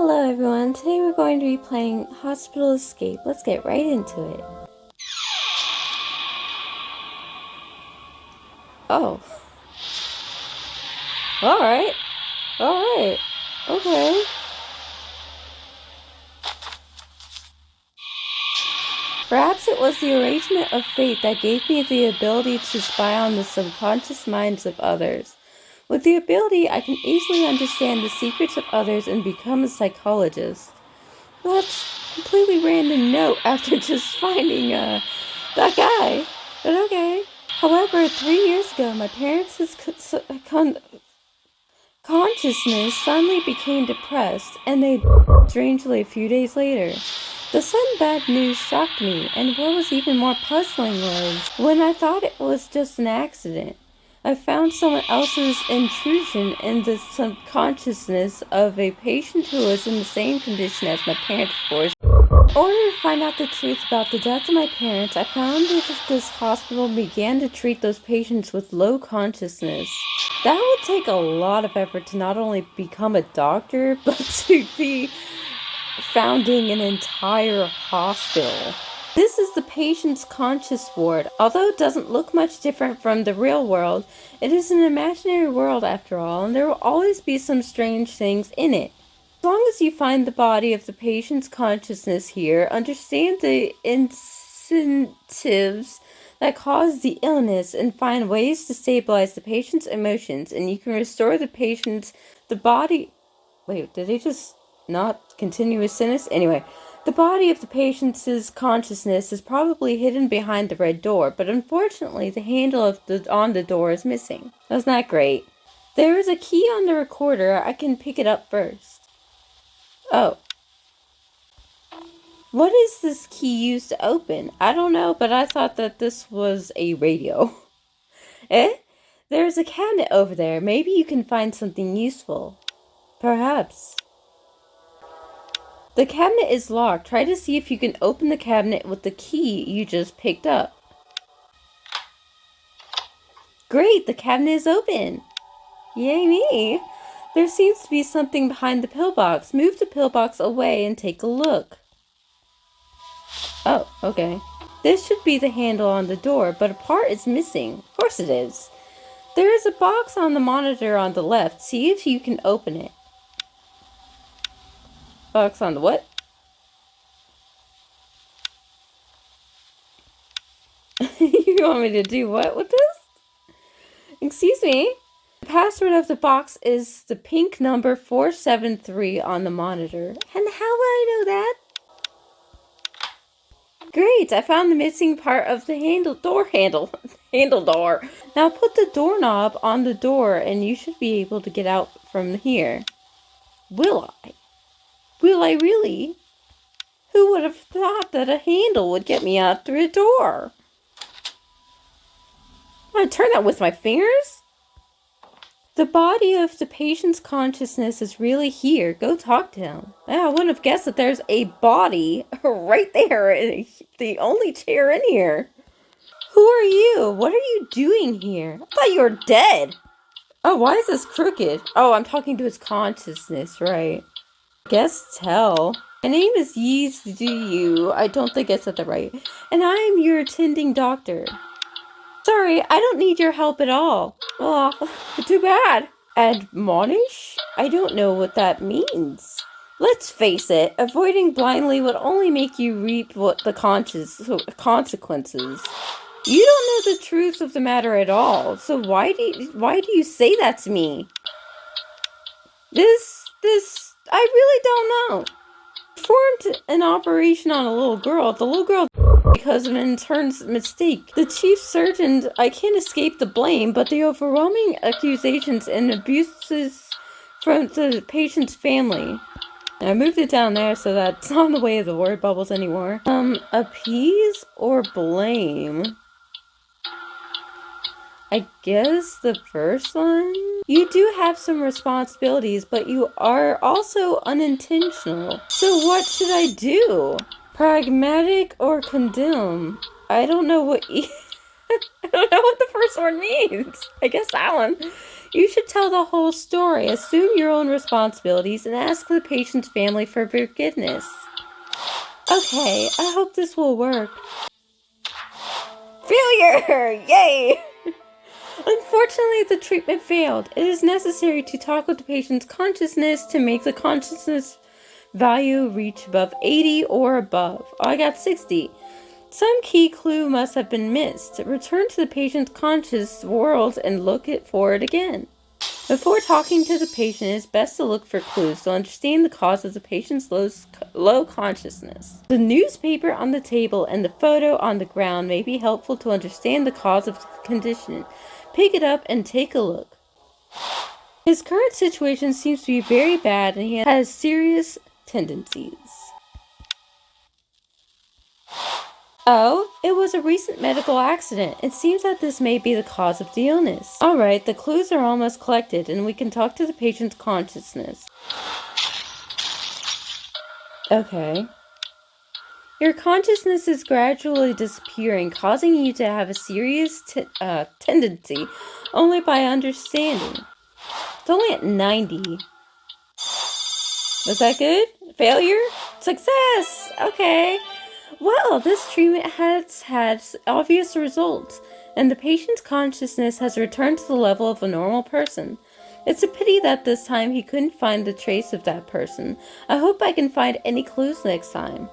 Hello everyone, today we're going to be playing Hospital Escape. Let's get right into it. Oh. Alright. Okay. Perhaps it was the arrangement of fate that gave me the ability to spy on the subconscious minds of others. With the ability, I can easily understand the secrets of others and become a psychologist. That's a completely random note after just finding, that guy. But okay. However, 3 years ago, my parents' consciousness suddenly became depressed, and they strangely a few days later. The sudden bad news shocked me, and what was even more puzzling was, when I thought it was just an accident, I found someone else's intrusion in the subconsciousness of a patient who was in the same condition as my parents before. In order to find out the truth about the death of my parents, I found that this hospital began to treat those patients with low consciousness. That would take a lot of effort to not only become a doctor, but to be founding an entire hospital. This is the patient's conscious ward. Although it doesn't look much different from the real world, it is an imaginary world after all, and there will always be some strange things in it. As long as you find the body of the patient's consciousness here, understand the incentives that cause the illness, and find ways to stabilize the patient's emotions, and you can restore the body... Wait, did they just not continue his sentence? Anyway, the body of the patient's consciousness is probably hidden behind the red door, but unfortunately the handle on the door is missing. That's not great. There is a key on the recorder. I can pick it up first. Oh. What is this key used to open? I don't know, but I thought that this was a radio. There's a cabinet over there. Maybe you can find something useful. Perhaps. The cabinet is locked. Try to see if you can open the cabinet with the key you just picked up. Great, the cabinet is open. Yay me. There seems to be something behind the pillbox. Move the pillbox away and take a look. Oh, okay. This should be the handle on the door, but a part is missing. Of course it is. There is a box on the monitor on the left. See if you can open it. Box on the what? You want me to do what with this? Excuse me? The password of the box is the pink number 473 on the monitor. And how would I know that? Great, I found the missing part of the handle door. Now put the doorknob on the door and you should be able to get out from here. Will I? Will I really? Who would have thought that a handle would get me out through a door? I'm gonna turn that with my fingers? The body of the patient's consciousness is really here. Go talk to him. Yeah, I wouldn't have guessed that there's a body right there in the only chair in here. Who are you? What are you doing here? I thought you were dead. Oh, why is this crooked? Oh, I'm talking to his consciousness, right? Guess tell. My name is Yeez Du. I don't think I said that right. And I am your attending doctor. Sorry, I don't need your help at all. Oh, too bad. Admonish? I don't know what that means. Let's face it, avoiding blindly would only make you reap the consequences. You don't know the truth of the matter at all, so why do you say that to me? I really don't know. Performed an operation on a little girl. The little girl because of an intern's mistake. The chief surgeon, I can't escape the blame, but the overwhelming accusations and abuses from the patient's family. I moved it down there so that it's not in the way of the word bubbles anymore. Appease or blame? I guess the first one? You do have some responsibilities, but you are also unintentional. So what should I do? Pragmatic or condemn? I don't know what I don't know what the first one means. I guess that one. You should tell the whole story, assume your own responsibilities, and ask the patient's family for forgiveness. Okay, I hope this will work. Failure! Yay! Unfortunately, the treatment failed. It is necessary to talk with the patient's consciousness to make the consciousness value reach above 80 or above. Oh, I got 60. Some key clue must have been missed. Return to the patient's conscious world and look for it again. Before talking to the patient, it is best to look for clues to understand the cause of the patient's low consciousness. The newspaper on the table and the photo on the ground may be helpful to understand the cause of the condition. Pick it up and take a look. His current situation seems to be very bad and he has serious tendencies. Oh, it was a recent medical accident. It seems that this may be the cause of the illness. Alright, the clues are almost collected and we can talk to the patient's consciousness. Okay. Your consciousness is gradually disappearing, causing you to have a serious tendency only by understanding. It's only at 90. Was that good? Failure? Success! Okay. Well, this treatment has had obvious results, and the patient's consciousness has returned to the level of a normal person. It's a pity that this time he couldn't find the trace of that person. I hope I can find any clues next time.